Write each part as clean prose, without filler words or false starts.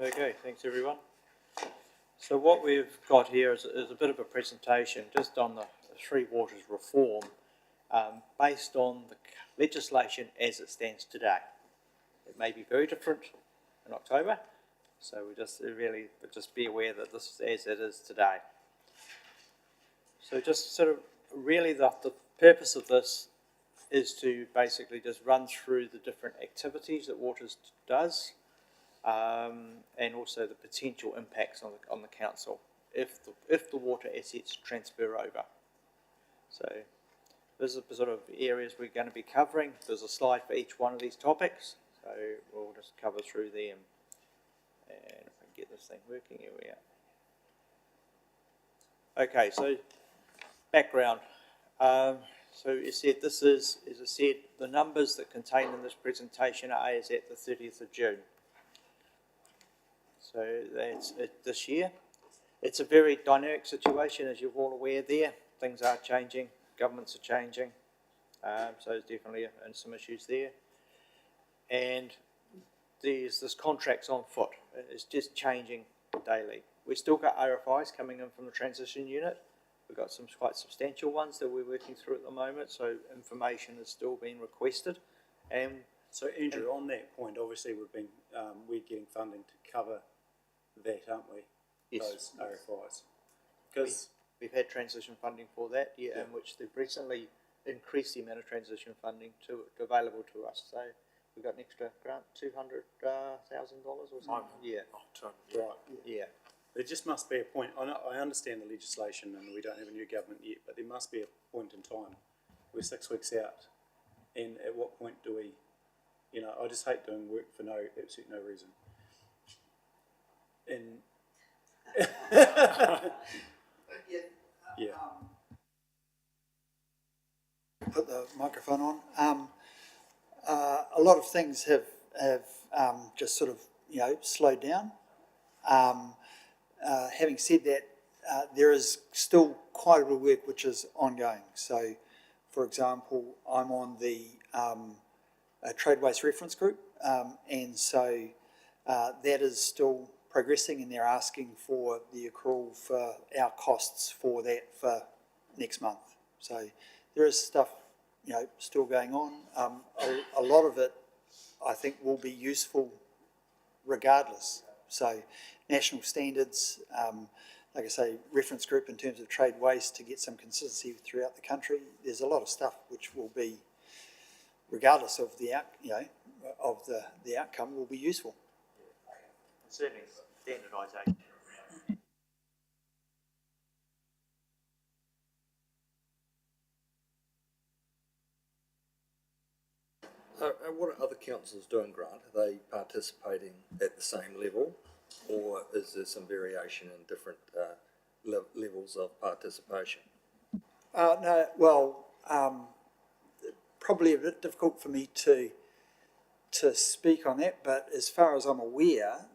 Okay, thanks everyone. So what we've got here is a bit of a presentation just on the Three Waters reform based on the legislation as it stands today. It may be very different in October, so we just be aware that this is as it is today. So just sort of really the purpose of this is to basically just run through the different activities that Waters does, and also the potential impacts on the council if the water assets transfer over. So these are the sort of areas we're going to be covering. There's a slide for each one of these topics, so we'll just cover through them. And if I can get this thing working, here we are. Okay, so background. So as said, this is, as I said, the numbers that contained in this presentation are as at the 30th of June. So that's it this year. It's a very dynamic situation, as you're all aware there. Things are changing, governments are changing, so there's definitely some issues there. And there's this contracts on foot. It's just changing daily. We've still got RFIs coming in from the transition unit. We've got some quite substantial ones that we're working through at the moment, so information is still being requested. And so Andrew, on that point, obviously we're getting funding to cover that, aren't we? Yes. Those RFIs. Because we've had transition funding for that, yeah, in which they've recently increased the amount of transition funding available to us. So we've got an extra grant, $200,000 or something. Yeah. Right. Yeah. There just must be a point. I understand the legislation and we don't have a new government yet, but there must be a point in time. We're 6 weeks out, and at what point do we, I just hate doing work for absolutely no reason. And yeah. Put the microphone on. A lot of things have just sort of slowed down. Having said that, there is still quite a bit of work which is ongoing. So, for example, I'm on the Trade Waste Reference Group, and so that is still progressing, and they're asking for the accrual for our costs for that for next month. So there is stuff, still going on. A lot of it, I think, will be useful regardless. So national standards, like I say, reference group in terms of trade waste to get some consistency throughout the country. There's a lot of stuff which will be, regardless of the outcome, will be useful. Certainly standardisation. What are other councils doing, Grant? Are they participating at the same level, or is there some variation in different levels of participation? No, well, probably a bit difficult for me to speak on that, but as far as I'm aware,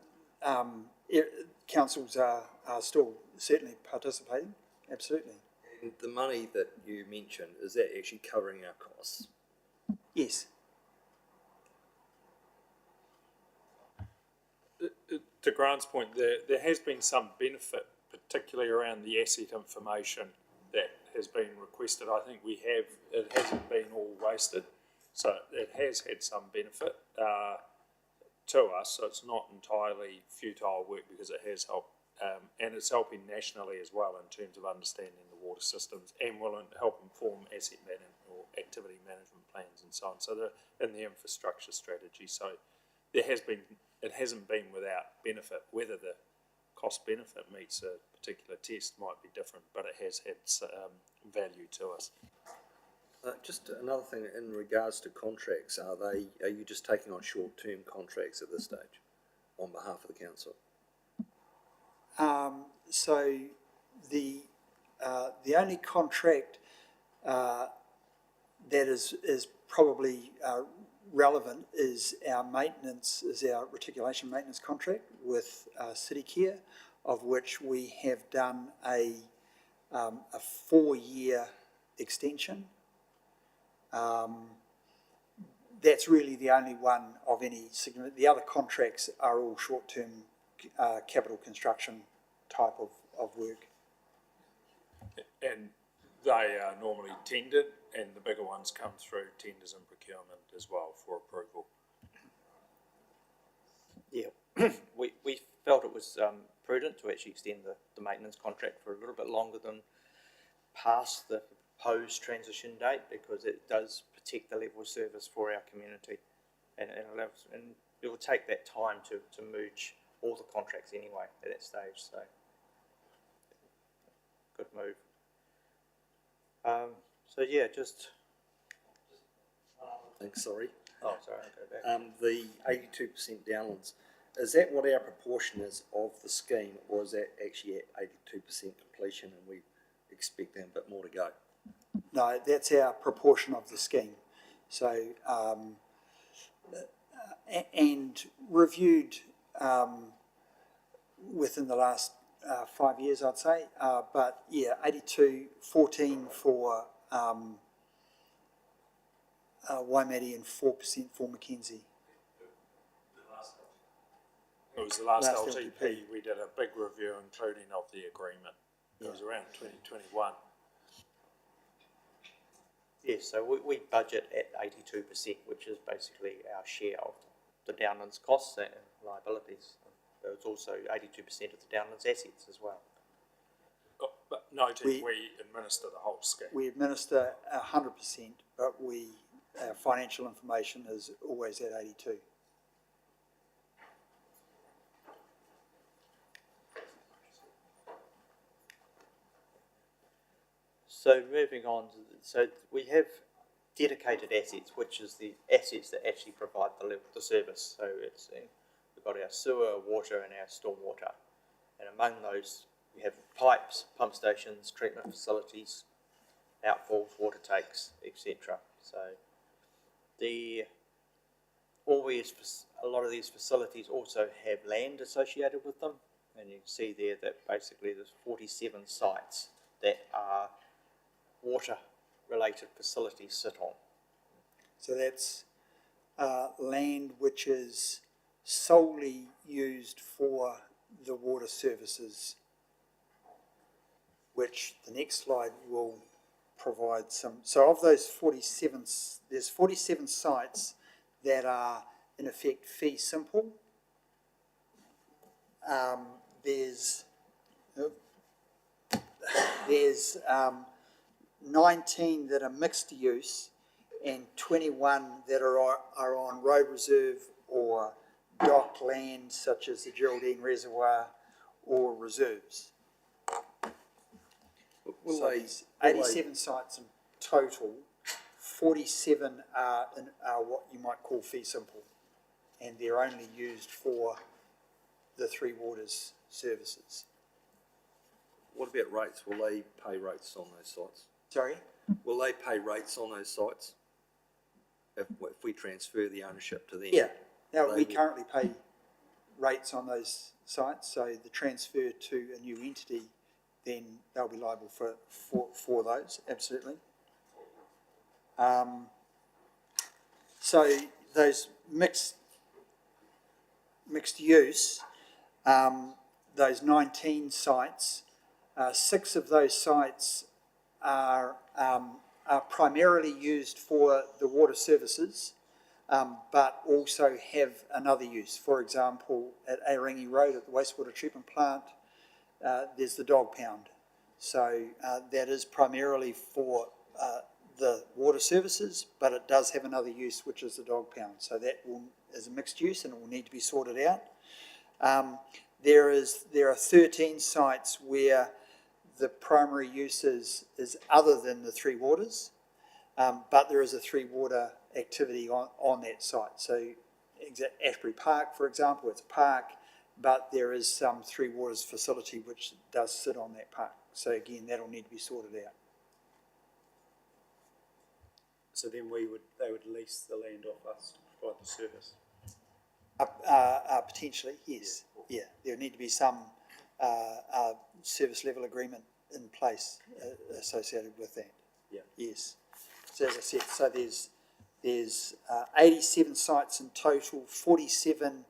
councils are still certainly participating, absolutely. And the money that you mentioned, is that actually covering our costs? Yes. To Grant's point, there has been some benefit, particularly around the asset information that has been requested. I think it hasn't been all wasted, so it has had some benefit to us, so it's not entirely futile work because it has helped, and it's helping nationally as well in terms of understanding the water systems and will help inform asset management or activity management plans and so on. So they're in the infrastructure strategy, so it hasn't been without benefit. Whether the cost benefit meets a particular test might be different, but it has had value to us. Just another thing in regards to contracts, are you just taking on short-term contracts at this stage on behalf of the council? So the only contract that is probably relevant is our reticulation maintenance contract with City Care, of which we have done a 4-year extension. That's really the only one of any significance. The other contracts are all short-term capital construction type of work. And they are normally tendered, and the bigger ones come through tenders and procurement as well for approval. Yeah, we felt it was prudent to actually extend the maintenance contract for a little bit longer than past the proposed transition date, because it does protect the level of service for our community, and it will take that time to merge all the contracts anyway at that stage. So good move. So yeah, just Thanks, sorry. oh sorry, I'll go back. The 82% downlands, is that what our proportion is of the scheme, or is that actually at 82% completion and we expect a bit more to go? No, that's our proportion of the scheme. So, and reviewed within the last 5 years, I'd say. But yeah, 82, 14 for Waimate and 4% for Mackenzie. It was the last Last LTP, LTP. we did a big review including of the agreement. It was around 2021. Yes, so we budget at 82%, which is basically our share of the Downlands costs and liabilities. There was also 82% of the Downlands assets as well. But noting We- we administer the whole scheme. We administer 100%, but our financial information is always at 82. So moving on, so we have dedicated assets, which is the assets that actually provide the service. So we've got our sewer, water, and our stormwater, and among those we have pipes, pump stations, treatment facilities, outfalls, water takes, etc. So a lot of these facilities also have land associated with them, and you can see there that basically there's 47 sites that are water-related facilities sit on. So that's land which is solely used for the water services, which the next slide will provide some. So of those 47, there's 47 sites that are in effect fee simple. There's 19 that are mixed use and 21 that are on road reserve or dock land, such as the Geraldine Reservoir or reserves. Will So they- there's will 87 sites in total. 47 are what you might call fee simple, and they're only used for the Three Waters services. What about rates? Will they pay rates on those sites? Sorry? Will they pay rates on those sites if we transfer the ownership to them? Yeah. Now, They we will- currently pay rates on those sites, so the transfer to a new entity, then they'll be liable for those, absolutely. So those mixed use, those 19 sites, 6 of those sites are primarily used for the water services, but also have another use. For example, at Aorangi Road at the wastewater treatment plant, there's the dog pound. So that is primarily for the water services, but it does have another use, which is the dog pound. So that is a mixed use and it will need to be sorted out. There are 13 sites where the primary use is other than the Three Waters, but there is a Three Water activity on that site. So Ashbury Park, for example, it's a park, but there is some Three Waters facility which does sit on that park. So again, that'll need to be sorted out. So then they would lease the land off us to provide the service. Potentially, yes. Yeah, there need to be some service level agreement in place associated with that. Yeah. Yes. So as I said, there's 87 sites in total, 47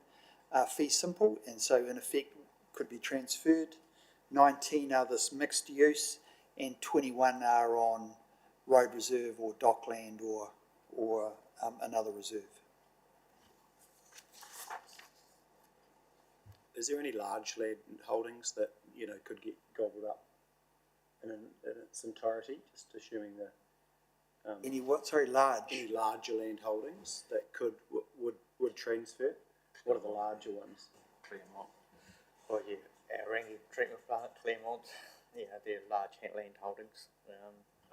fee simple, and so in effect could be transferred. 19 are this mixed use, and 21 are on road reserve or dockland or another reserve. Is there any large land holdings that, could get gobbled up in its entirety, just assuming the, Any what? Sorry, large. any larger land holdings that would transfer? What are the larger ones? Claremont. Well, yeah, our Rangi treatment plant, Claremont, they're large land holdings.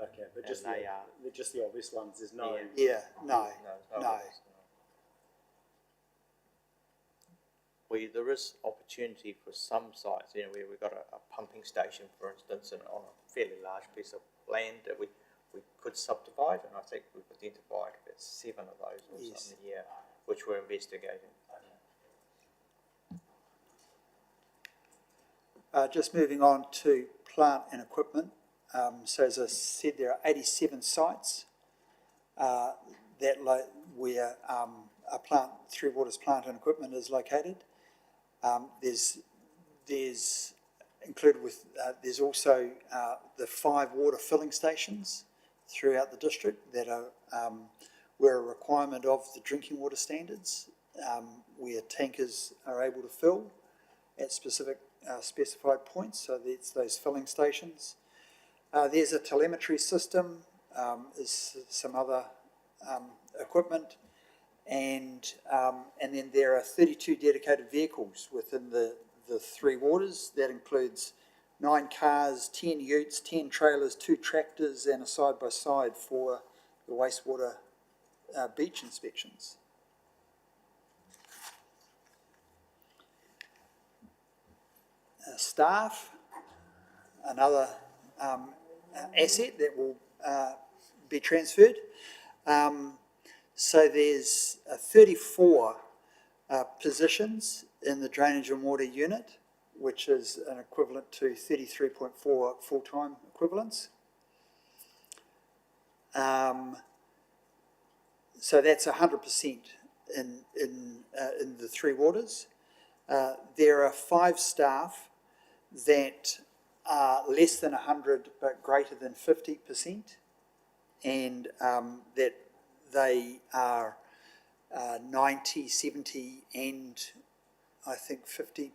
Okay, but And just they they're just the obvious ones. There's no. Yeah, no. There is opportunity for some sites, where we've got a pumping station, for instance, and on a fairly large piece of land that we could subdivide, and I think we've identified about 7 of those or Yes. something here, which we're investigating. Just moving on to plant and equipment. So as I said, there are 87 sites where a plant, Three Waters plant and equipment is located. There's included with there's also the 5 water filling stations throughout the district that are where a requirement of the drinking water standards, where tankers are able to fill at specific specified points. So that's those filling stations. There's a telemetry system. There's some other equipment. And then there are 32 dedicated vehicles within the Three Waters. That includes 9 cars, 10 utes, 10 trailers, 2 tractors, and a side-by-side for the wastewater beach inspections. Staff, another asset that will be transferred. So there's 34 positions in the drainage and water unit, which is an equivalent to 33.4 full-time equivalents. So that's 100% in the Three Waters. There are 5 staff that are less than 100 but greater than 50%, and that they are 90, 70 and I think 50%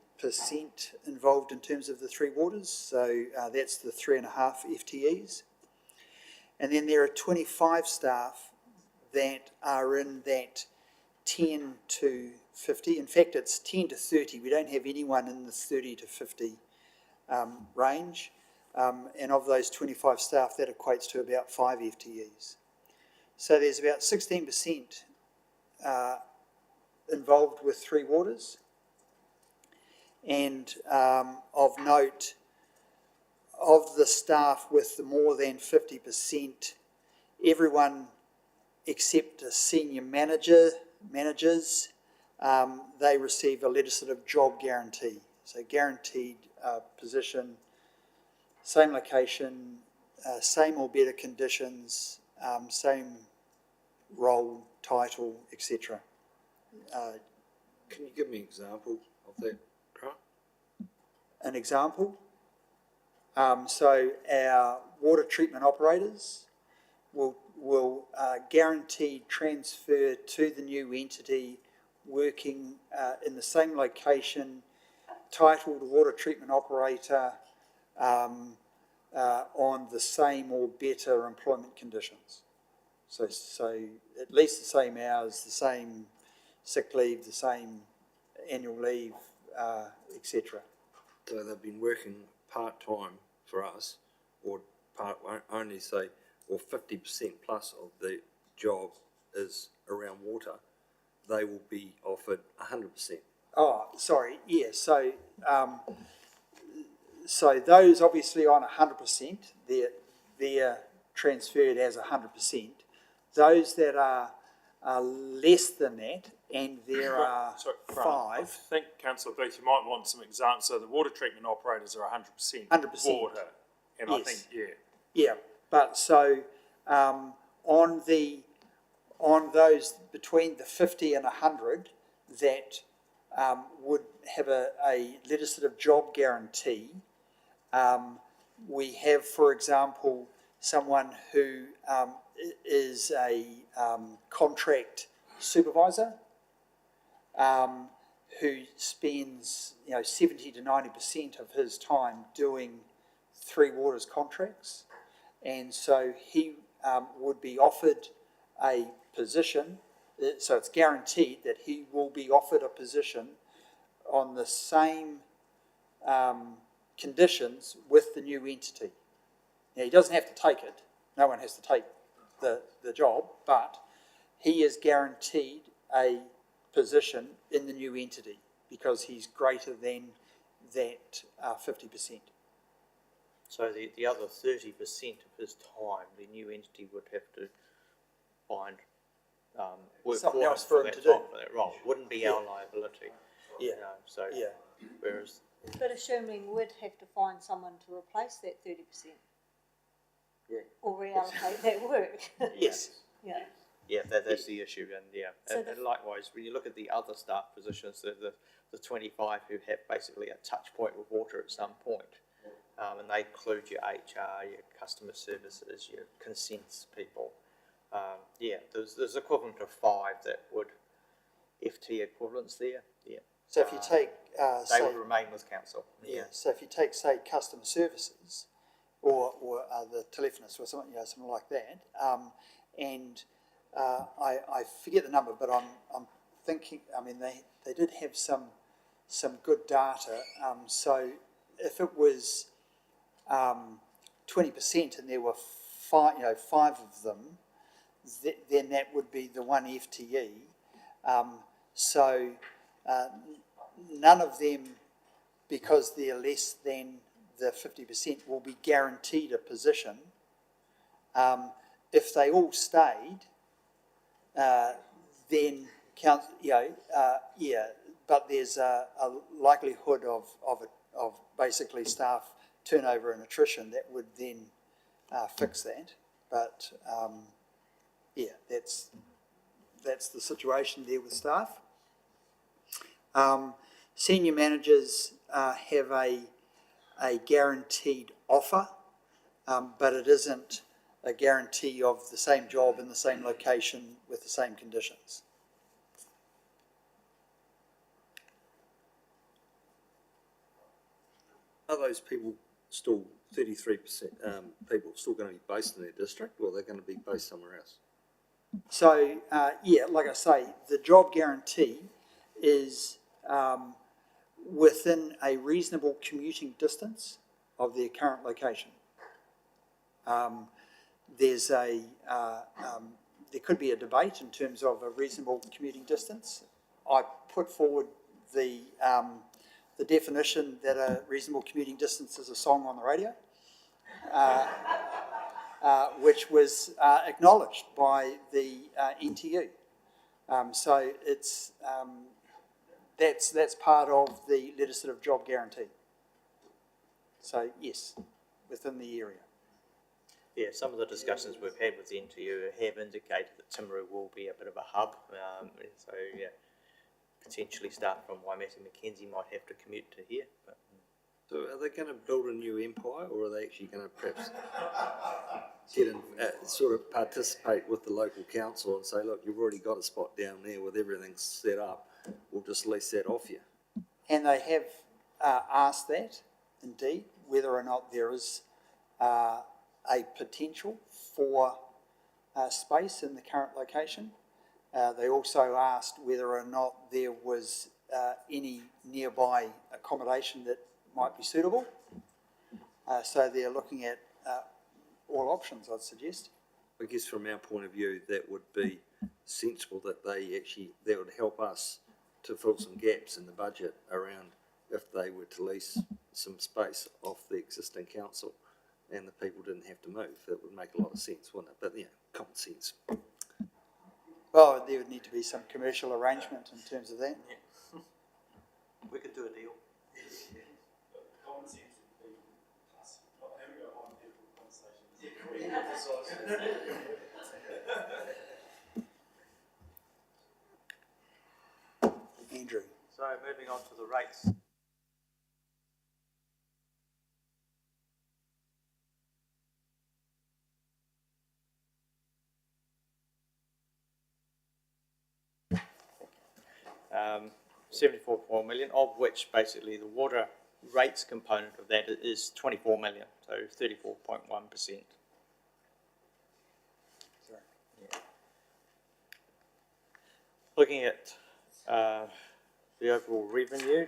involved in terms of the Three Waters, so that's the 3.5 FTEs. And then there are 25 staff that are in that 10 to 50, in fact it's 10 to 30, we don't have anyone in the 30 to 50 range, and of those 25 staff that equates to about 5 FTEs. So there's about 16% involved with Three Waters, and of note, of the staff with the more than 50%, everyone except a senior managers, they receive a legislative job guarantee. So guaranteed position, same location, same or better conditions, same role, title, etc. Can you give me an example of that, Grant? An example? So our water treatment operators will guaranteed transfer to the new entity working in the same location, titled water treatment operator, on the same or better employment conditions. So at least the same hours, the same sick leave, the same annual leave, etc. So they've been working part-time for us, or only say, or 50% plus of the job is around water, they will be offered 100%. Oh, sorry, yeah, so those obviously on 100%, they're transferred as 100%. Those that are less than that, and there are Grant, I 5. think, Councillor Booth, you might want some examples. So the water treatment operators are 100% 100%. water, and Yes. I think, Yeah, but so on those between the 50 and 100 that would have a legislative job guarantee. We have, for example, someone who is a contract supervisor who spends 70 to 90% of his time doing Three Waters contracts, and so he would be offered a position. So it's guaranteed that he will be offered a position on the same conditions with the new entity. Now, he doesn't have to take it. No one has to take the job, but he is guaranteed a position in the new entity because he's greater than that 50%. So the other 30% of his time, the new entity would have to find work Something for else him for for him that to time, do. for that role. Wouldn't be our liability. Yeah. So Yeah. whereas But assuming we'd have to find someone to replace that 30%. Yeah. Or reallocate that work. yes. Yeah. Yeah, that's the issue, and So and likewise, when you look at the other staff positions, the 25 who have basically a touch point with water at some point, and they include your HR, your customer services, your consents people. There's equivalent of 5 that would FT equivalents there. Yeah. So if you take, they would remain with council. So if you take, say, customer services, or the telephonist or something, something like that, and I forget the number, but I'm thinking. I mean, they did have some good data. So if it was 20% and there were 5 of them, then that would be the one FTE. None of them, because they're less than the 50%, will be guaranteed a position. If they all stayed, then count. But there's a likelihood of basically staff turnover and attrition that would then fix that. But that's the situation there with staff. Senior managers have a guaranteed offer, but it isn't a guarantee of the same job in the same location with the same conditions. Are those people still 33% people still going to be based in their district, or are they going to be based somewhere else? So, like I say, the job guarantee is within a reasonable commuting distance of their current location. There could be a debate in terms of a reasonable commuting distance. I put forward the definition that a reasonable commuting distance is a song on the radio, which was acknowledged by the NTU. So it's that's part of the legislative job guarantee. So yes, within the area. Yeah, some of the discussions we've had with the NTU have indicated that Timaru will be a bit of a hub. Potentially staff from Waimate Mackenzie might have to commute to here. But. So are they going to build a new empire, or are they actually going to perhaps get in, sort of participate with the local council and say, look, you've already got a spot down there with everything set up, we'll just lease that off you? And they have asked that, indeed, whether or not there is a potential for space in the current location. They also asked whether or not there was any nearby accommodation that might be suitable. So they're looking at all options, I'd suggest. I guess from our point of view, that would be sensible that that would help us to fill some gaps in the budget around if they were to lease some space off the existing council and the people didn't have to move. That would make a lot of sense, wouldn't it? But, common sense. Well, there would need to be some commercial arrangement in terms of that. Yeah. We could do a deal. Common sense would be us not having a high-level conversation. Andrew. So moving on to the rates. Um, 74.4 million, of which basically the water rates component of that is 24 million, so 34.1%. Yeah. Looking at the overall revenue,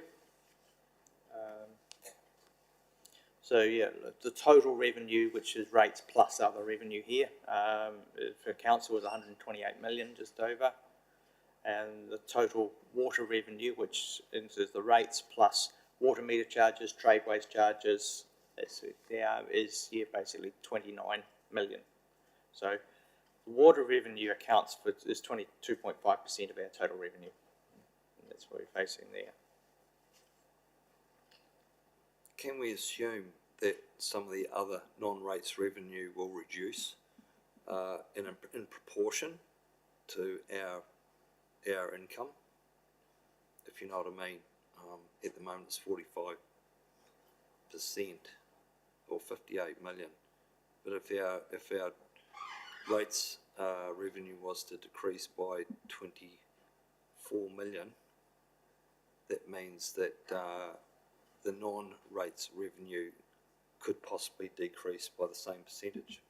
so yeah, the total revenue, which is rates plus other revenue here, for council was 128 million, just over. And the total water revenue, which is the rates plus water meter charges, tradeways charges, is basically 29 million. So the water revenue accounts for is 22.5% of our total revenue. And that's what we're facing there. Can we assume that some of the other non-rates revenue will reduce in proportion to our income, if you know what I mean? At the moment it's 45% or 58 million. But if our rates revenue was to decrease by 24 million, that means that the non-rates revenue could possibly decrease by the same percentage.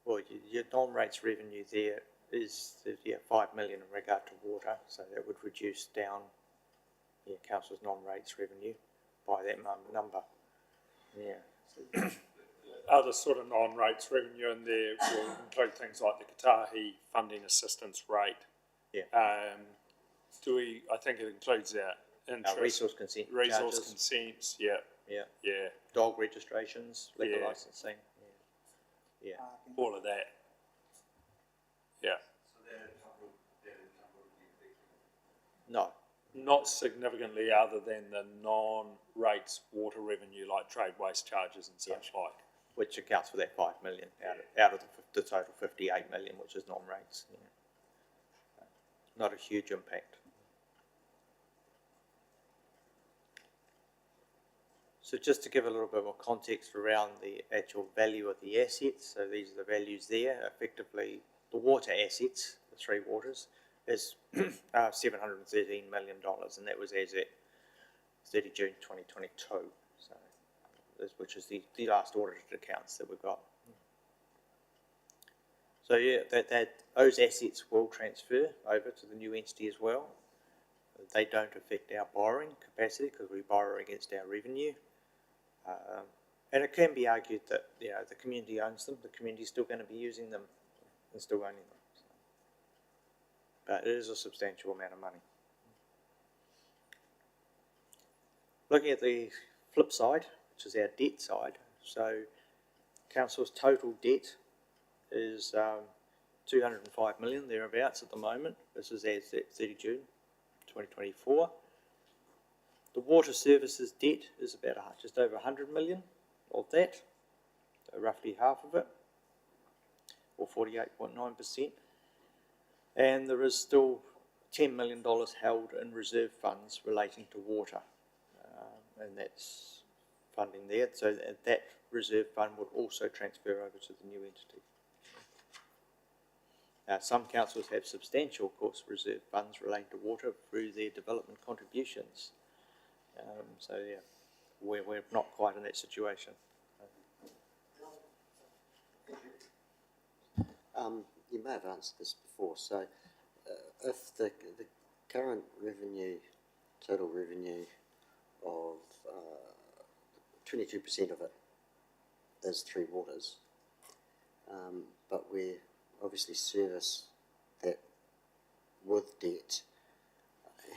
Well, your non-rates revenue there is 5 million in regard to water, so that would reduce down council's non-rates revenue by that number. Yeah. Other sort of non-rates revenue in there will include things like the Katahi funding assistance rate. Yeah. I think it includes our interest. Resource consent Resource charges. consents, yeah. Yeah. Yeah, Dog registrations, liquor Yeah. licensing. Yeah. all of that. Yeah. No. Not significantly other than the non-rates water revenue like trade waste charges and such like. Which accounts for that 5 million out of the total 58 million, which is non-rates. Yeah. Not a huge impact. So just to give a little bit more context around the actual value of the assets, so these are the values there. Effectively, the water assets, the three waters, is $713 million, and that was as at 30 June 2022, so which is the last audited accounts that we've got. So yeah, those assets will transfer over to the new entity as well. They don't affect our borrowing capacity because we borrow against our revenue. And it can be argued that the community owns them, the community is still going to be using them and still owning them. So. But it is a substantial amount of money. Looking at the flip side, which is our debt side, so council's total debt is 205 million thereabouts at the moment. This is as at 30 June 2024. The water services debt is about just over 100 million of that, so roughly half of it, or 48.9%. And there is still $10 million held in reserve funds relating to water, and that's funding there. So that reserve fund would also transfer over to the new entity. Some councils have substantial, of course, reserve funds relating to water through their development contributions. So yeah, we're not quite in that situation. You may have answered this before. So, if the current revenue, total revenue of 22% of it is Three Waters, but we obviously service that with debt,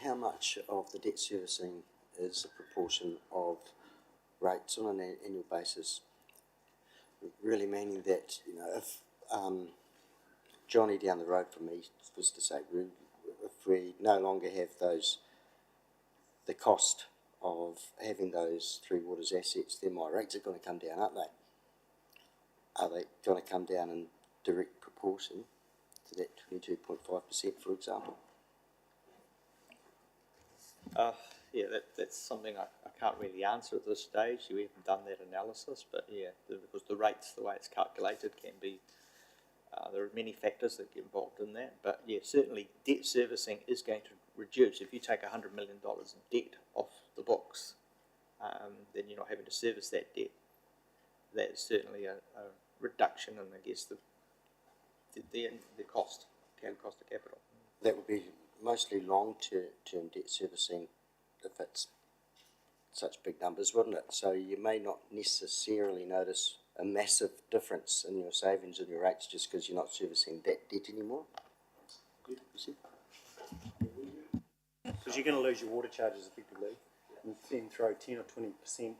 how much of the debt servicing is a proportion of rates on an annual basis? Really meaning that, if Johnny down the road from me was to say, if we no longer have the cost of having those Three Waters assets, then my rates are going to come down, aren't they? Are they going to come down in direct proportion to that 22.5%, for example? Yeah, that's something I can't really answer at this stage. We haven't done that analysis, but yeah, because the rates, the way it's calculated, can be, there are many factors that get involved in that. But yeah, certainly debt servicing is going to reduce. If you take $100 million in debt off the books, then you're not having to service that debt. That's certainly a reduction in, I guess, the cost, cost of capital. That would be mostly long-term debt servicing if it's such big numbers, wouldn't it? So you may not necessarily notice a massive difference in your savings and your rates just because you're not servicing that debt anymore. Because you're going to lose your water charges effectively, and then throw 10 or 20%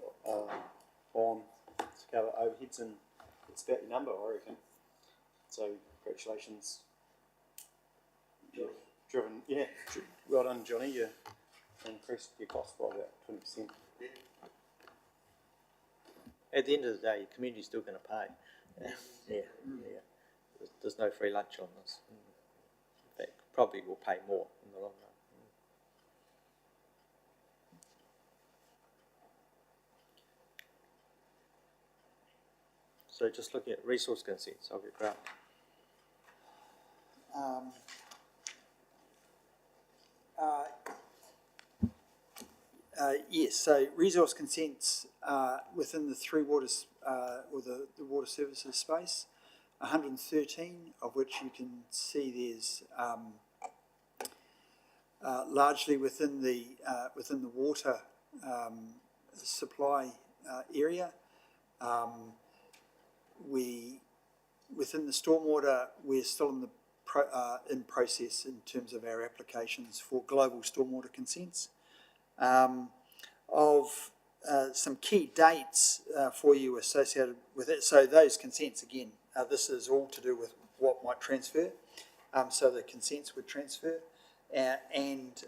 on to cover overheads, and it's about your number, I reckon. So congratulations. Driven, yeah. Well done, Johnny. You increased your cost by about 20%. At the end of the day, the community's still going to pay. Yeah. There's no free lunch on this. In fact, probably will pay more in the long run. So just looking at resource consents, I'll get Grant. Yes, so resource consents within the three waters or the water services space, 113 of which you can see there's largely within the water supply area. Within the stormwater, we're still in the in process in terms of our applications for global stormwater consents. Of some key dates for you associated with it. So those consents, again, this is all to do with what might transfer. So the consents would transfer. And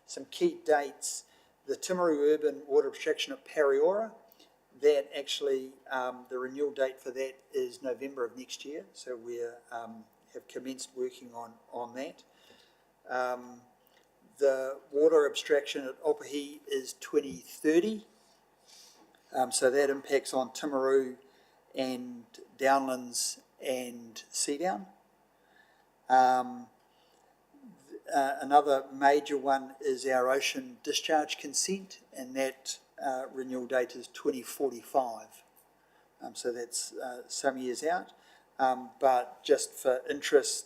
some key dates, the Timaru Urban Water Abstraction at Pariora, that actually, the renewal date for that is November of next year. So we have commenced working on that. The water abstraction at Opahi is 2030. So that impacts on Timaru and Downlands and Seadown. Another major one is our ocean discharge consent, and that renewal date is 2045. So that's some years out. But just for interest,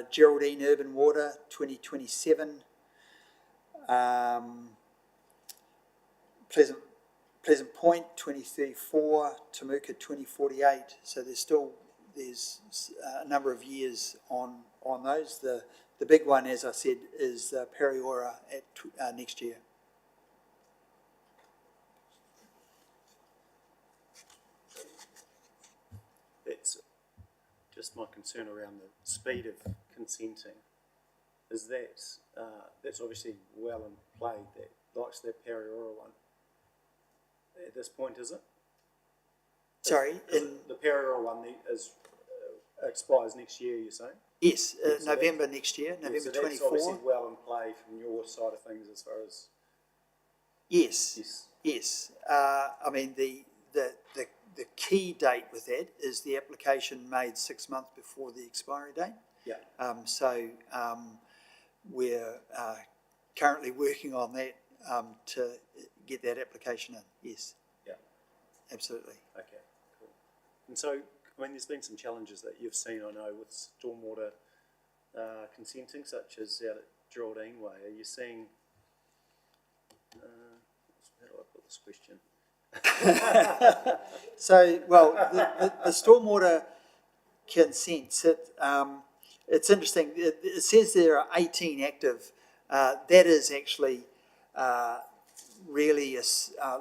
Geraldine Urban Water, 2027. Pleasant Point, 2034. Temuka, 2048. So there's a number of years on those. The big one, as I said, is Pariora at next year. That's just my concern around the speed of consenting. Is that's obviously well in play, that likes that Pariora one. At this point, is it? Sorry? The Pariora one is expires next year, you're saying? Yes, So November next year, November so 24. that's obviously well in play from your side of things as far as... Yes. I mean, the key date with that is the application made 6 months before the expiry date. Yeah. So we're currently working on that to get that application in. Yes. Yeah. Absolutely. Okay, cool. And so, I mean, there's been some challenges that you've seen, I know, with stormwater consenting, such as out at Geraldine Way. Are you seeing... how do I put this question? So, well, the stormwater consents, it's interesting. It says there are 18 active. That is actually really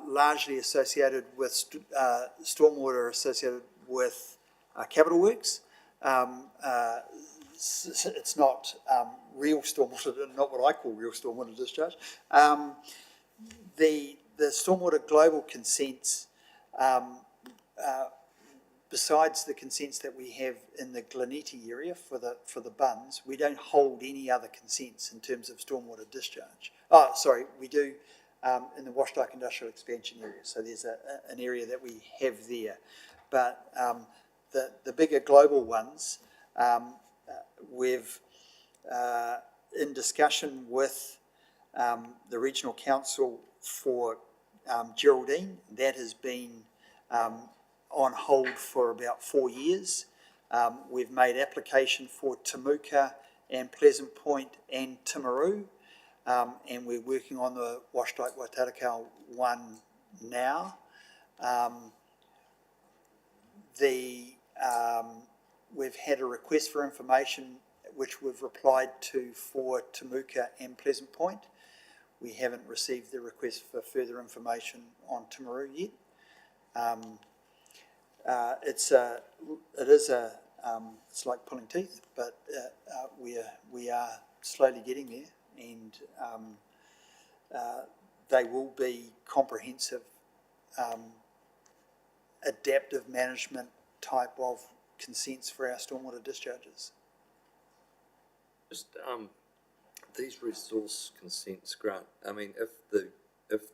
largely associated with stormwater associated with capital works. It's not real stormwater, not what I call real stormwater discharge. The stormwater global consents besides the consents that we have in the Glenetti area for the bunds, we don't hold any other consents in terms of stormwater discharge. Oh, sorry, we do in the Washdyke Industrial Expansion area. So there's an area that we have there. But the bigger global ones, we've in discussion with the regional council for Geraldine, that has been on hold for about 4 years. We've made application for Temuka and Pleasant Point and Timaru, and we're working on the Washdyke Waitarikau one now. We've had a request for information which we've replied to for Temuka and Pleasant Point. We haven't received the request for further information on Timaru yet. It's like pulling teeth, but we are slowly getting there, and they will be comprehensive, adaptive management type of consents for our stormwater discharges. Just these resource consents, Grant. I mean, if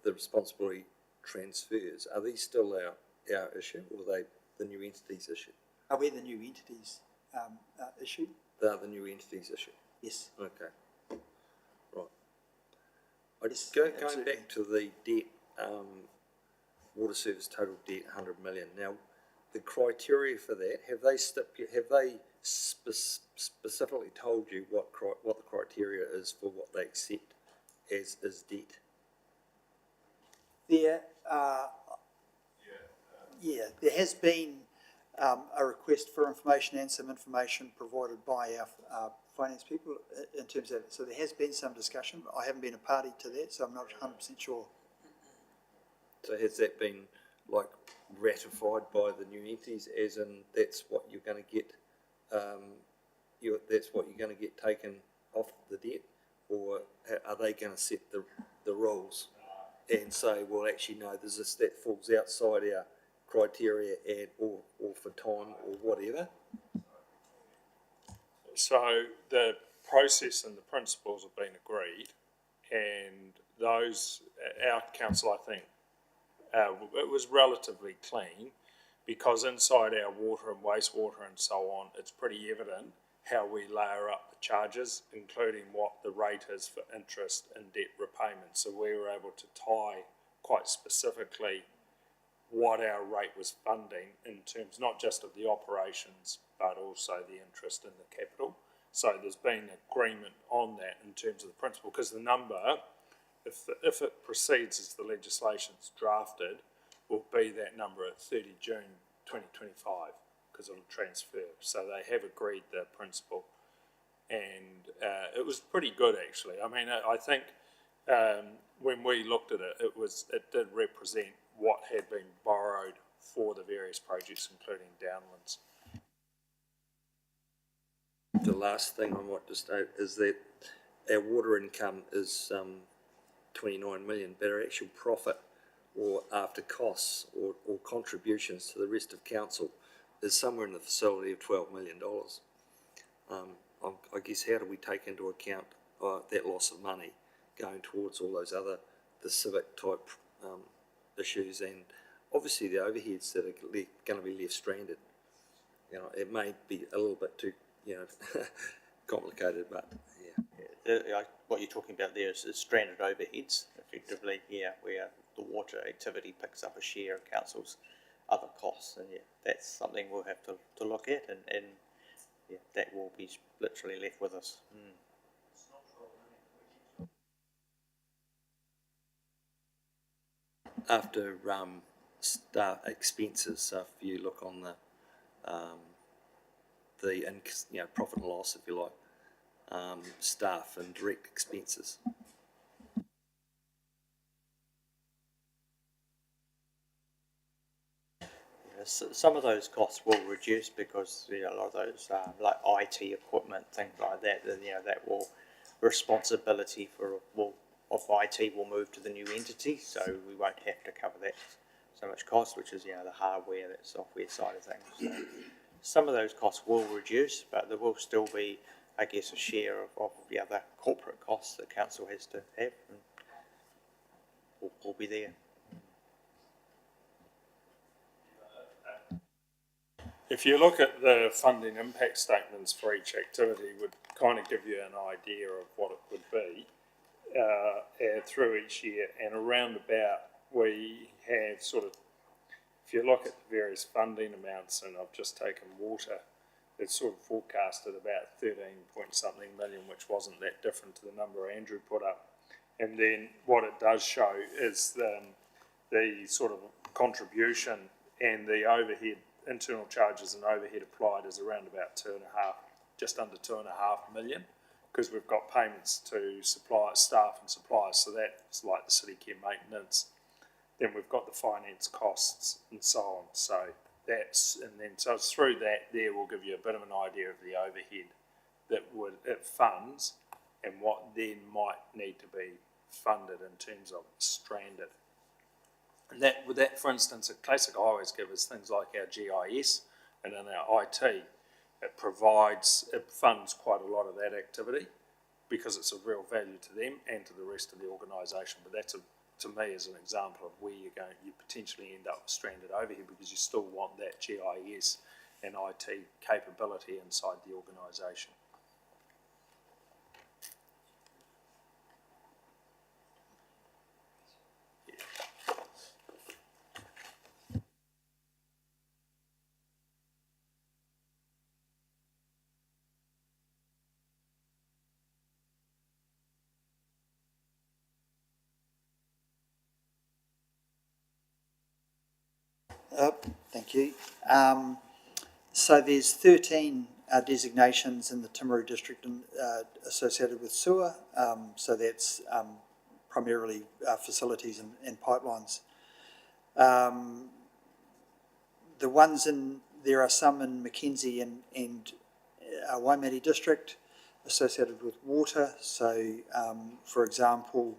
the responsibility transfers, are these still our issue, or are they the new entities issue? Are we the new entities issue? They are the new entities issue. Yes. Okay. Right. Yes, Going absolutely. back to the debt, water service total debt, 100 million. Now, the criteria for that, have they specifically told you what the criteria is for what they accept as debt? There has been a request for information and some information provided by our finance people in terms of it. So there has been some discussion. I haven't been a party to that, so I'm not 100% sure. So has that been like ratified by the new entities, as in that's what you're going to get? That's what you're going to get taken off the debt, or are they going to set the rules and say, well, actually no, there's this that falls outside our criteria, and or for time or whatever? So the process and the principles have been agreed, and those, our council, I think, it was relatively clean, because inside our water and wastewater and so on, it's pretty evident how we layer up the charges, including what the rate is for interest and debt repayment. So we were able to tie quite specifically what our rate was funding in terms not just of the operations, but also the interest in the capital. So there's been agreement on that in terms of the principle, because the number, if it proceeds as the legislation's drafted, will be that number at 30 June 2025, because it'll transfer. So they have agreed the principle, and it was pretty good actually. I mean, I think when we looked at it, it did represent what had been borrowed for the various projects, including downlands. The last thing I want to state is that our water income is 29 million, but our actual profit, or after costs or contributions to the rest of council, is somewhere in the vicinity of $12 million. I guess, how do we take into account that loss of money going towards all those other, the civic type issues, and obviously the overheads that are going to be left stranded? You know, it may be a little bit too, complicated, but yeah. What you're talking about there is stranded overheads, effectively, where the water activity picks up a share of council's other costs, and that's something we'll have to look at, and that will be literally left with us. After staff expenses, so if you look on the profit and loss, if you like, staff and direct expenses. Some of those costs will reduce because a lot of those like IT equipment, things like that, that will responsibility of IT will move to the new entity, so we won't have to cover that. so much cost, which is, you know, the hardware, that software side of things. So some of those costs will reduce, but there will still be, I guess, a share of the other corporate costs that council has to have, and will be there. If you look at the funding impact statements for each activity, would kind of give you an idea of what it would be through each year, and around about we have sort of, if you look at the various funding amounts, and I've just taken water, it's sort of forecasted about 13 point something million, which wasn't that different to the number Andrew put up. And then what it does show is the sort of contribution and the overhead, internal charges and overhead applied is around about just under 2.5 million, because we've got payments to staff and suppliers, so that's like the city care maintenance. Then we've got the finance costs and so on. So so through that there will give you a bit of an idea of the overhead that it funds, and what then might need to be funded in terms of stranded. And that, for instance, a classic I always give is things like our GIS and in our IT. It funds quite a lot of that activity because it's of real value to them and to the rest of the organisation. But that's, to me, is an example of where you potentially end up with stranded overhead, because you still want that GIS and IT capability inside the organisation. Thank you. So there's 13 designations in the Timaru district associated with sewer. So that's primarily facilities and pipelines. The ones there are some in Mackenzie and Waimate district associated with water. So, for example,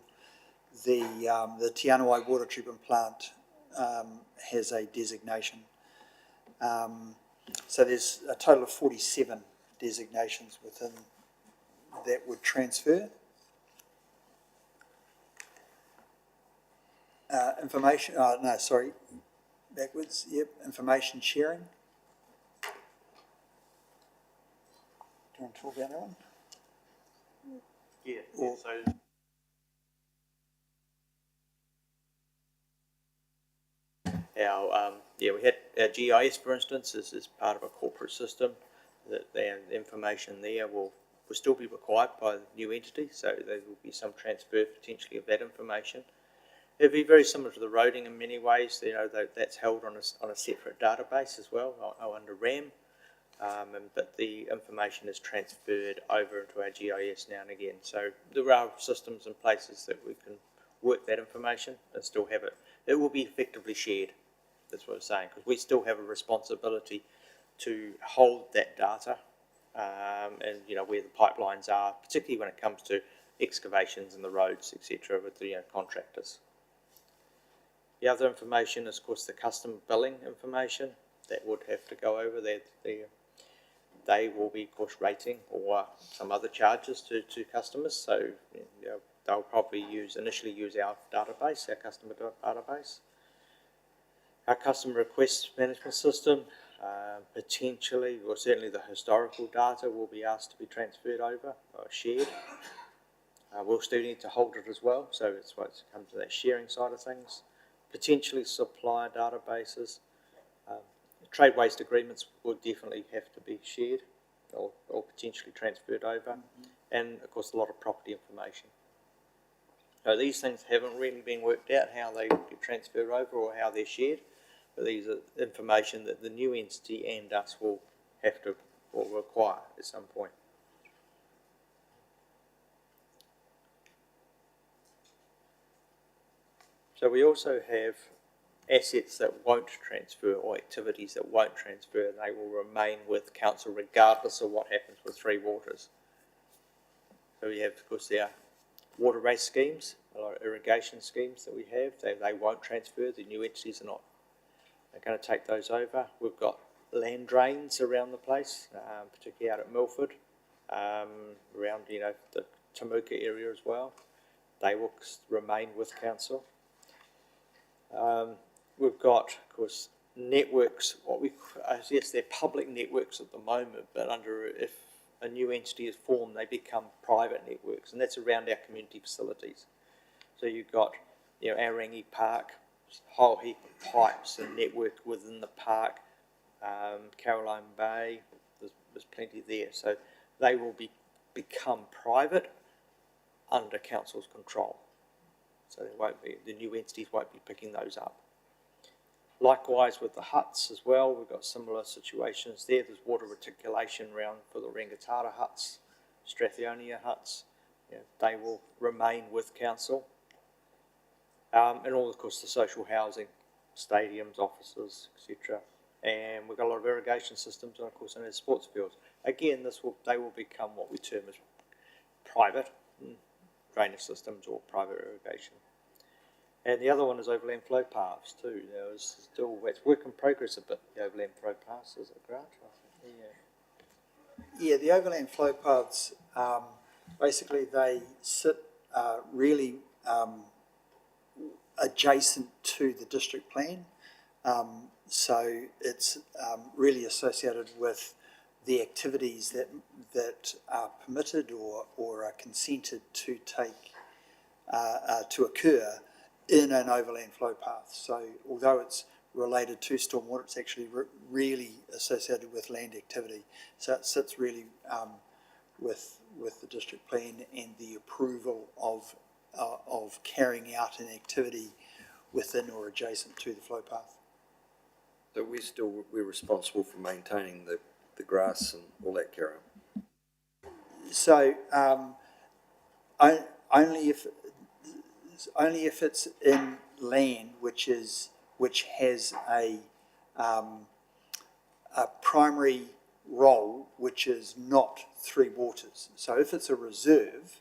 the Tianawai water treatment plant has a designation. So there's a total of 47 designations within that would transfer. Information sharing. Do you want to talk about that one? We had our GIS, for instance, is part of a corporate system. That the information there will still be required by the new entity, so there will be some transfer potentially of that information. It'll be very similar to the roading in many ways. You know, that's held on a separate database as well, under RAM. But the information is transferred over into our GIS now and again. So there are systems and places that we can work that information and still have it. It will be effectively shared. That's what I'm saying, because we still have a responsibility to hold that data, and you know where the pipelines are, particularly when it comes to excavations and the roads, etc., with the contractors. The other information is, of course, the custom billing information that would have to go over there. They will be, of course, rating or some other charges to customers. So you know, they'll probably initially use our database, our customer database. Our customer request management system, potentially, or certainly the historical data will be asked to be transferred over or shared. We'll still need to hold it as well, so it's what comes to that sharing side of things. Potentially supplier databases. Trade waste agreements will definitely have to be shared or potentially transferred over. And of course a lot of property information. So these things haven't really been worked out how they get transferred over or how they're shared, but these are information that the new entity and us will have to or require at some point. So we also have assets that won't transfer or activities that won't transfer. They will remain with council regardless of what happens with Three Waters. So we have, of course, our water race schemes, or irrigation schemes that we have. They won't transfer. The new entities are not They're going to take those over. We've got land drains around the place, particularly out at Milford, around, you know, the Tamuka area as well. They will remain with council. We've got, of course, networks, yes, they're public networks at the moment, but if a new entity is formed, they become private networks, and that's around our community facilities. So you've got, you know, Arangi Park, whole heap of pipes and network within the park, Caroline Bay, there's plenty there. So they will become private under council's control. So the new entities won't be picking those up. Likewise with the huts as well, we've got similar situations there. There's water reticulation around for the Rangatara huts, Strathionia huts. Yeah, they will remain with council. And all, of course, the social housing, stadiums, offices, etc. And we've got a lot of irrigation systems, and of course, and there's sports fields. Again, they will become what we term as private drainage systems or private irrigation. And the other one is overland flow paths too. It's work in progress a bit, the overland flow paths, is it, Grant? Yeah, the overland flow paths, basically they sit really adjacent to the district plan. So it's really associated with the activities that are permitted or are consented to occur in an overland flow path. So although it's related to stormwater, it's actually really associated with land activity. So it sits really with the district plan and the approval of carrying out an activity within or adjacent to the flow path. So we're responsible for maintaining the grass and all that, carry on. So only if it's in land which has a primary role which is not three waters. So if it's a reserve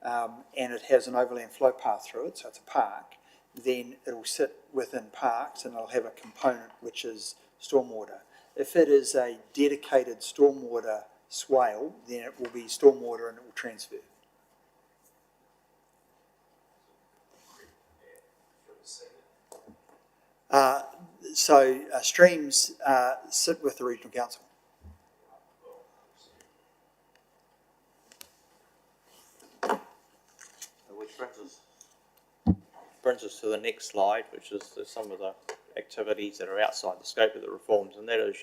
and it has an overland flow path through it, so it's a park, then it'll sit within parks and it'll have a component which is stormwater. If it is a dedicated stormwater swale, then it will be stormwater and it will transfer. Streams sit with the regional council. Which brings us to the next slide, which is some of the activities that are outside the scope of the reforms, and that is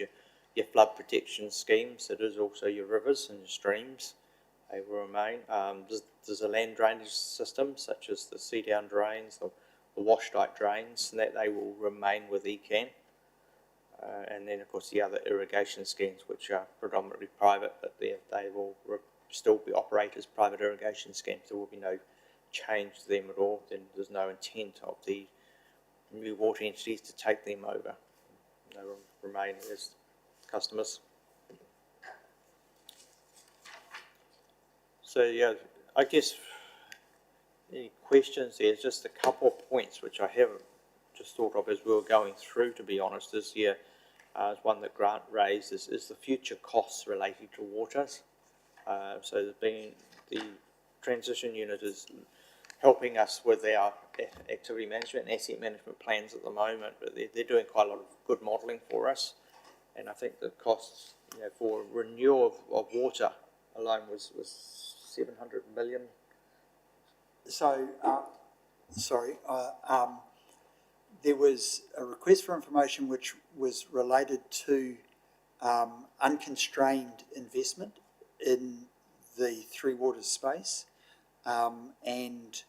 your flood protection schemes. It is also your rivers and your streams. They will remain. There's a land drainage system, such as the sea-down drains, the wash dyke drains, and that they will remain with ECAN. And then, of course, the other irrigation schemes, which are predominantly private, but they will still be operated as private irrigation schemes. There will be no change to them at all. Then there's no intent of the new water entities to take them over. They will remain as customers. So yeah, I guess any questions? There's just a couple of points which I haven't just thought of as we were going through, to be honest, this year. One that Grant raised is the future costs related to waters. So the transition unit is helping us with our activity management and asset management plans at the moment, but they're doing quite a lot of good modelling for us. And I think the costs, for renewal of water alone was 700 million. So, there was a request for information which was related to unconstrained investment in the Three Waters space, and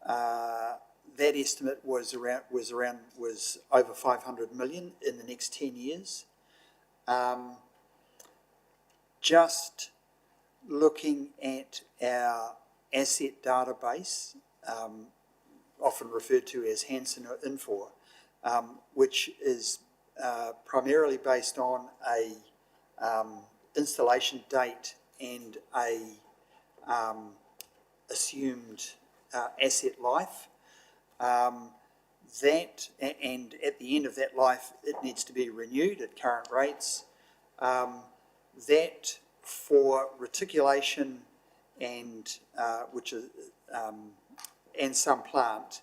that estimate was over 500 million in the next 10 years. Just looking at our asset database, often referred to as Hansen or Infor, which is primarily based on a installation date and a assumed asset life. and at the end of that life, it needs to be renewed at current rates. That for reticulation and and some plant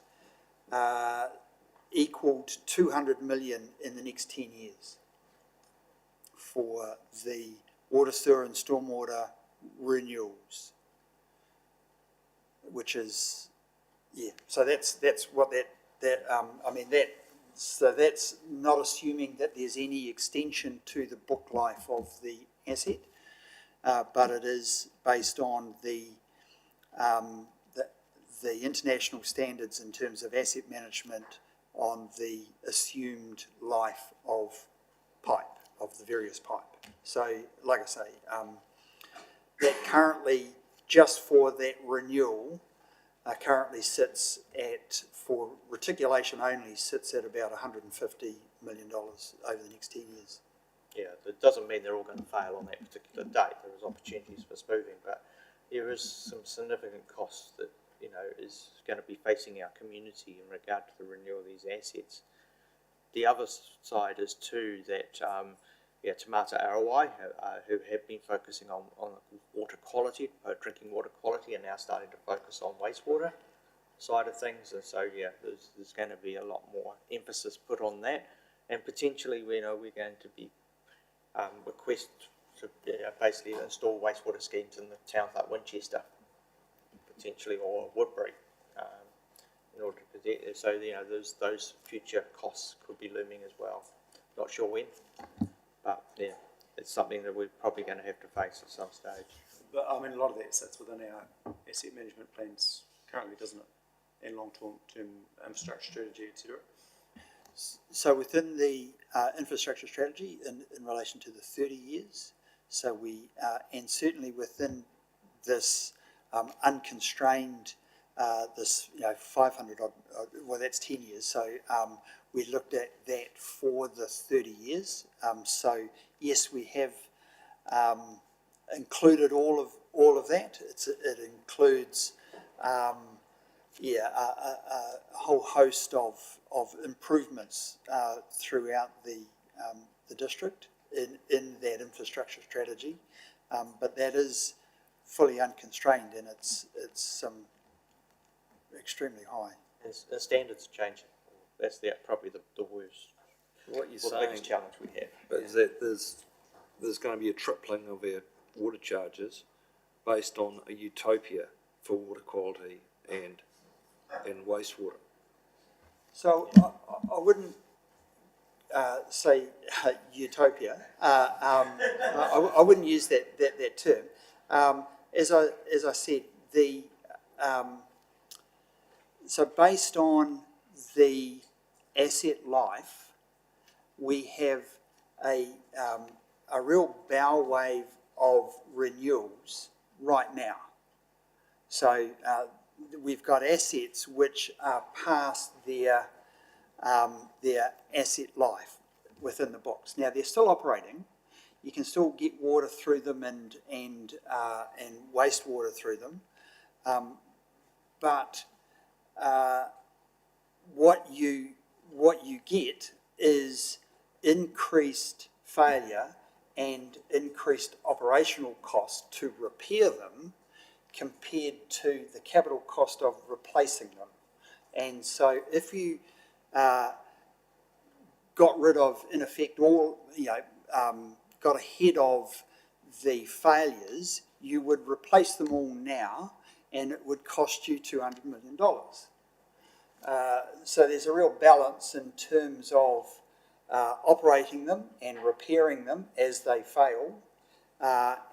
equaled 200 million in the next 10 years for the water, sewer and stormwater renewals, which is, yeah, so that's what so that's not assuming that there's any extension to the book life of the asset, but it is based on the international standards in terms of asset management on the assumed life of pipe, of the various pipe. So, like I say, that currently, just for that renewal, currently sits at, for reticulation only, sits at about $150 million over the next 10 years. Yeah, it doesn't mean they're all going to fail on that particular date. There is opportunities for smoothing, but there is some significant costs that, you know, is going to be facing our community in regard to the renewal of these assets. The other side is too that Tamata Arawai, who have been focusing on water quality, drinking water quality, and now starting to focus on wastewater side of things. And so there's going to be a lot more emphasis put on that, and potentially we're going to be request to basically install wastewater schemes in the towns like Winchester, potentially, or Woodbury, in order to protect. So there's those future costs could be looming as well. Not sure when, but yeah, it's something that we're probably going to have to face at some stage. But I mean, a lot of that sits within our asset management plans currently, doesn't it? And long-term infrastructure strategy, etc. So within the infrastructure strategy in relation to the 30 years, so we, and certainly within this unconstrained, this 500 odd, well that's 10 years, so we looked at that for the 30 years. So yes, we have included all of that. It includes a whole host of improvements throughout the district in that infrastructure strategy, but that is fully unconstrained, and it's extremely high. And the standards are changing. That's probably the worst. What you're the saying biggest challenge we have is that there's going to be a tripling of our water charges based on a utopia for water quality and wastewater. So I wouldn't say utopia. I wouldn't use that term. As I said, so based on the asset life, we have a real bow wave of renewals right now. So we've got assets which are past their asset life within the books. Now they're still operating. You can still get water through them and wastewater through them, but what you get is increased failure and increased operational cost to repair them compared to the capital cost of replacing them. And so if you got rid of, in effect, got ahead of the failures, you would replace them all now, and it would cost you $200 million. So there's a real balance in terms of operating them and repairing them as they fail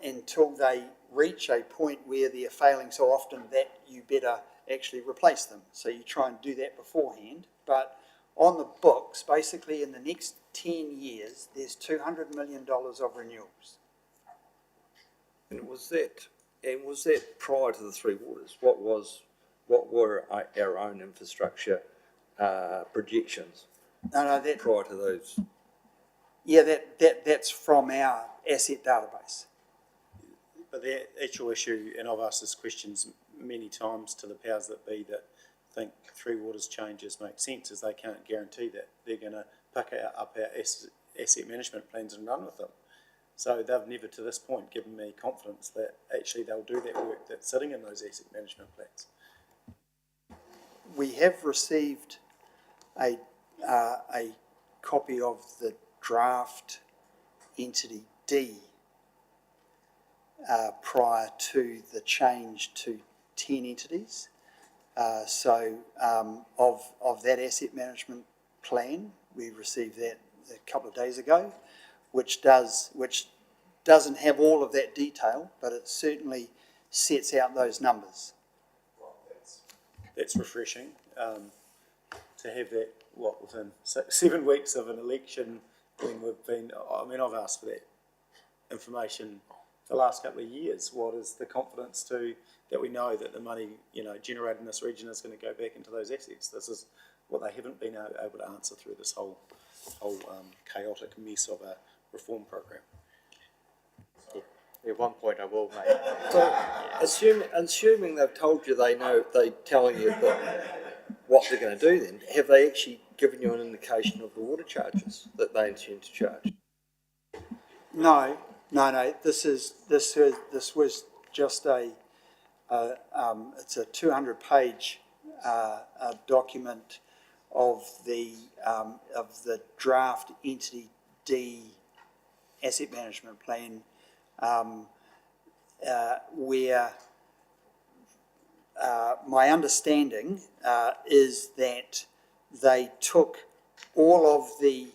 until they reach a point where they're failing so often that you better actually replace them. So you try and do that beforehand. But on the books, basically in the next 10 years, there's $200 million of renewals. And was that prior to the three waters? What were our own infrastructure projections? No, prior to those. Yeah, that's from our asset database. But the actual issue, and I've asked this questions many times to the powers that be, that think Three Waters changes make sense, as they can't guarantee that they're going to pick up our asset management plans and run with them. So they've never to this point given me confidence that actually they'll do that work that's sitting in those asset management plans. We have received a copy of the draft entity D prior to the change to 10 entities. Of that asset management plan, we received that a couple of days ago, which doesn't have all of that detail, but it certainly sets out those numbers. Well, that's refreshing to have that. Within 7 weeks of an election, when we've been. I mean, I've asked for that information for the last couple of years. What is the confidence that we know that the money generated in this region is going to go back into those assets? This is what they haven't been able to answer through this whole chaotic mess of a reform program. At one point I will make. So, assuming they've told you they're telling you what they're going to do, then have they actually given you an indication of the water charges that they intend to charge? No. This was just it's a 200-page document of the draft entity D asset management plan, where my understanding is that they took all of the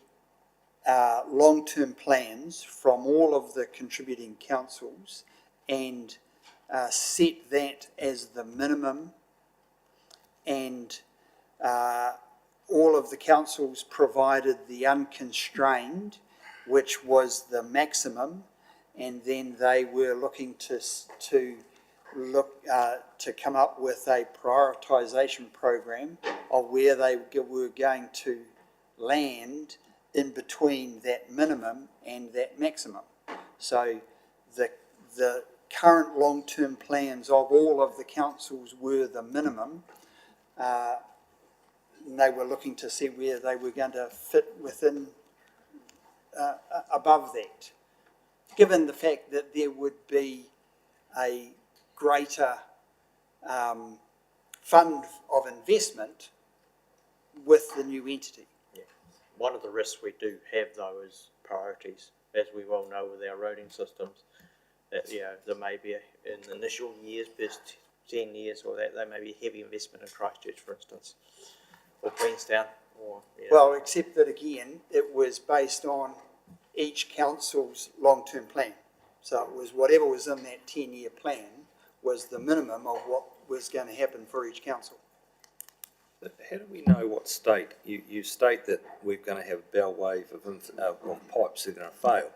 long-term plans from all of the contributing councils and set that as the minimum, and all of the councils provided the unconstrained, which was the maximum, and then they were looking to come up with a prioritisation program of where they were going to land in between that minimum and that maximum. So the current long-term plans of all of the councils were the minimum. And they were looking to see where they were going to fit within above that, given the fact that there would be a greater fund of investment with the new entity. Yeah. One of the risks we do have, though, is priorities, as we well know with our roading systems. That there may be in the initial years, first 10 years, or that there may be heavy investment in Christchurch, for instance, or Queenstown, or Well, except that again, it was based on each council's long-term plan. So it was whatever was in that 10-year plan was the minimum of what was going to happen for each council. But how do we know what state? You state that we're going to have a bow wave of pipes that are going to fail.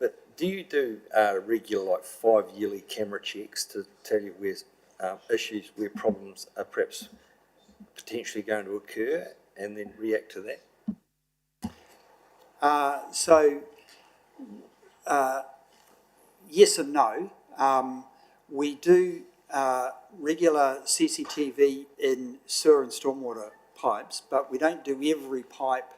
But do you do regular, 5-yearly camera checks to tell you where's issues, where problems are perhaps potentially going to occur, and then react to that? Yes and no. We do regular CCTV in sewer and stormwater pipes, but we don't do every pipe.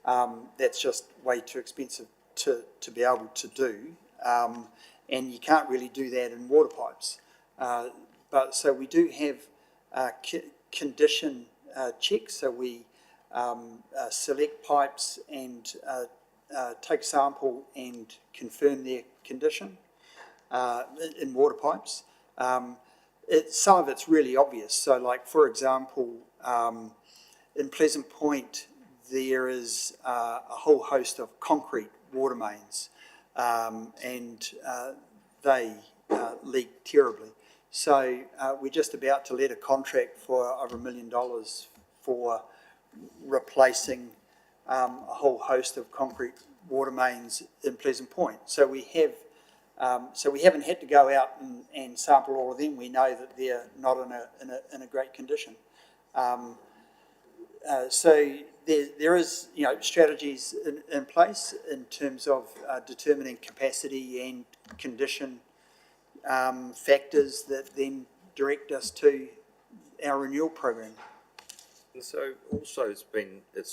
That's just way too expensive to be able to do. And you can't really do that in water pipes. But so we do have condition checks. So we select pipes and take a sample and confirm their condition in water pipes. Some of it's really obvious. So, like, for example, in Pleasant Point, there is a whole host of concrete water mains, and they leak terribly. So we're just about to let a contract for over $1 million for replacing a whole host of concrete water mains in Pleasant Point. So we haven't had to go out and sample all of them. We know that they're not in a great condition. So there is strategies in place in terms of determining capacity and condition factors that then direct us to our renewal program. And so also it's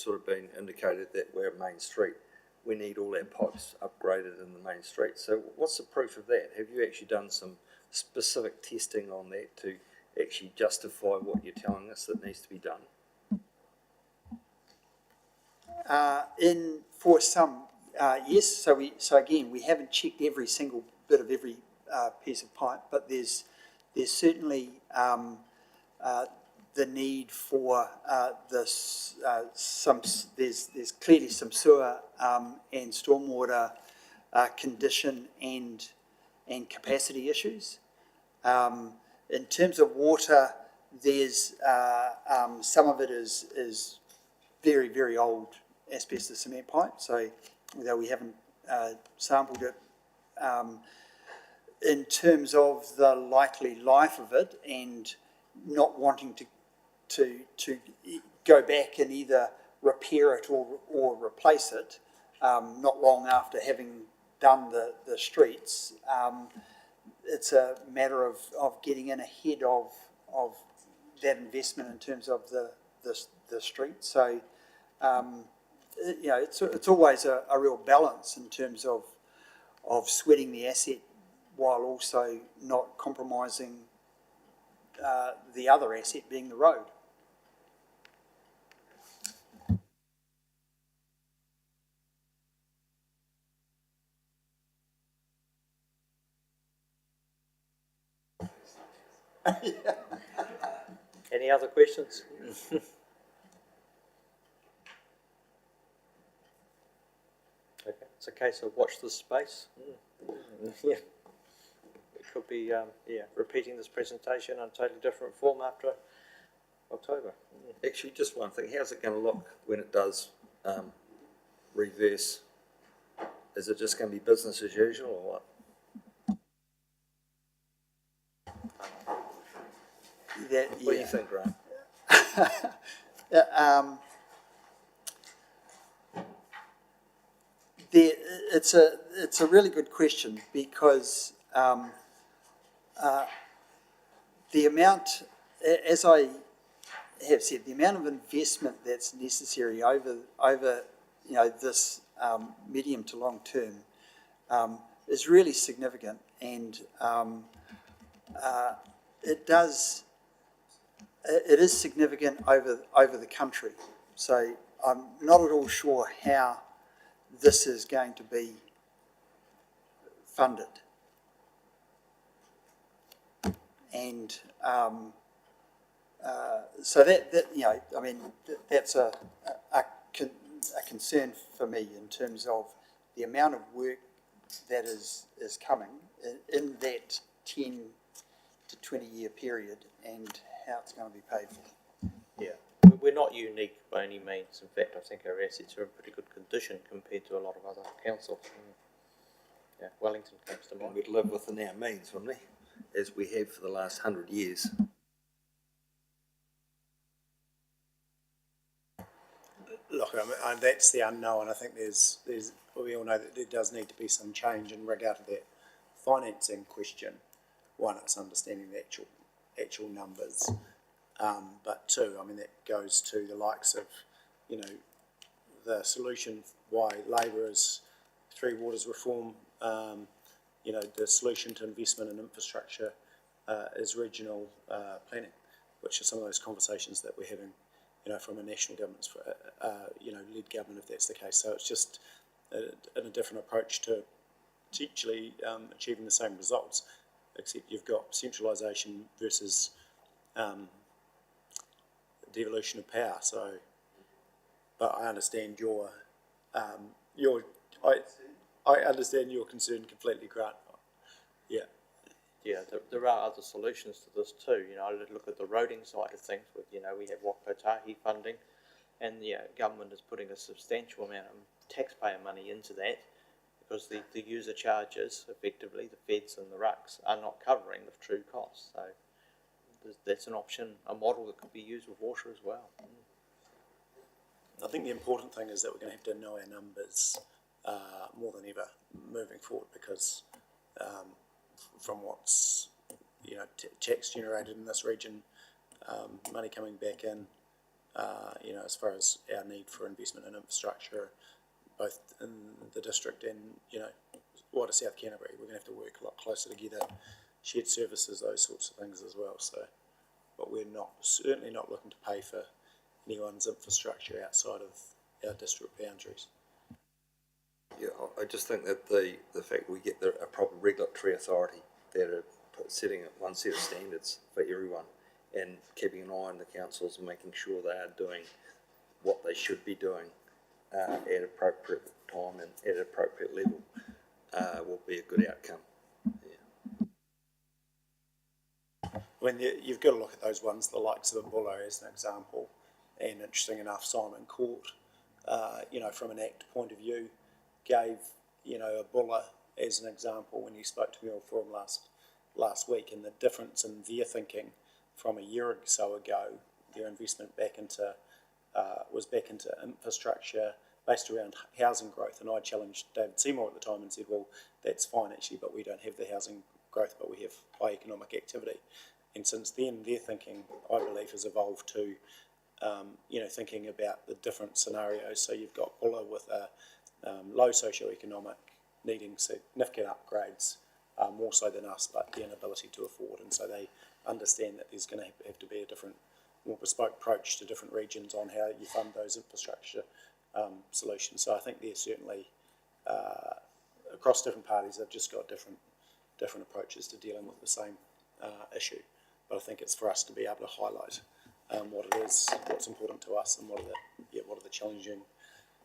sort of been indicated that we're a main street. We need all our pipes upgraded in the main street. So what's the proof of that? Have you actually done some specific testing on that to actually justify what you're telling us that needs to be done? For some, yes. So again, we haven't checked every single bit of every piece of pipe, but there's certainly the need for this. There's clearly some sewer and stormwater condition and capacity issues. In terms of water, there's some of it is very, very old asbestos cement pipe. So although we haven't sampled it, in terms of the likely life of it and not wanting to go back and either repair it or replace it, not long after having done the streets, it's a matter of getting in ahead of that investment in terms of the street. So, it's always a real balance in terms of sweating the asset while also not compromising the other asset being the road. Any other questions? Okay, it's a case of watch this space. Yeah. It could be, repeating this presentation in a totally different form after October. Actually, just one thing. How's it going to look when it does reverse? Is it just going to be business as usual or what? What do you think, Grant? It's a really good question because the amount, as I have said, the amount of investment that's necessary over this medium to long term is really significant, and it is significant over the country. So I'm not at all sure how this is going to be funded. And so that's a concern for me in terms of the amount of work that is coming in that 10 to 20 year period and how it's going to be paid for. Yeah, we're not unique by any means. In fact, I think our assets are in pretty good condition compared to a lot of other councils. Yeah, Wellington comes to mind. We'd live within our means, wouldn't we? As we have for the last 100 years. Look, that's the unknown. I think we all know that there does need to be some change in regard to that financing question. One, it's understanding the actual numbers, but two, that goes to the likes of, the solution why Labor is Three Waters reform. The solution to investment in infrastructure is regional planning, which are some of those conversations that we're having, from a national government, lead government, if that's the case. So it's just a different approach to potentially achieving the same results, except you've got centralisation versus devolution of power. So, but I understand I understand your concern completely, Grant. Yeah. Yeah, there are other solutions to this too. I look at the roading side of things. With we have Whakpotahi funding, and government is putting a substantial amount of taxpayer money into that because the user charges, effectively the feds and the rucks, are not covering the true costs. So that's an option, a model that could be used with water as well. I think the important thing is that we're going to have to know our numbers more than ever moving forward, because from what's tax generated in this region, money coming back in, you know, as far as our need for investment in infrastructure, both in the district and, you know, wider South Canterbury. We're going to have to work a lot closer together, shared services, those sorts of things as well. So, but we're certainly not looking to pay for anyone's infrastructure outside of our district boundaries. Yeah, I just think that the fact we get a proper regulatory authority that are setting one set of standards for everyone and keeping an eye on the councils and making sure they are doing what they should be doing at appropriate time and at appropriate level will be a good outcome. When you've got to look at those ones, the likes of a Buller as an example, and interesting enough, Simon Court, you know, from an Act point of view, gave, you know, a Buller as an example when you spoke to me on forum last week, and the difference in their thinking from a year or so ago, their investment was back into infrastructure based around housing growth. And I challenged David Seymour at the time and said, well, that's fine actually, but we don't have the housing growth, but we have high economic activity. And since then, their thinking, I believe, has evolved to, you know, thinking about the different scenarios. So you've got Buller with a low socioeconomic, needing significant upgrades, more so than us, but the inability to afford. And so they understand that there's going to have to be a different, more bespoke approach to different regions on how you fund those infrastructure solutions. So I think they're certainly, across different parties, they've just got different approaches to dealing with the same issue. But I think it's for us to be able to highlight what it is, what's important to us, and what are the challenging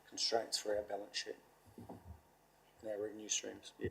constraints for our balance sheet and our revenue streams. Yeah.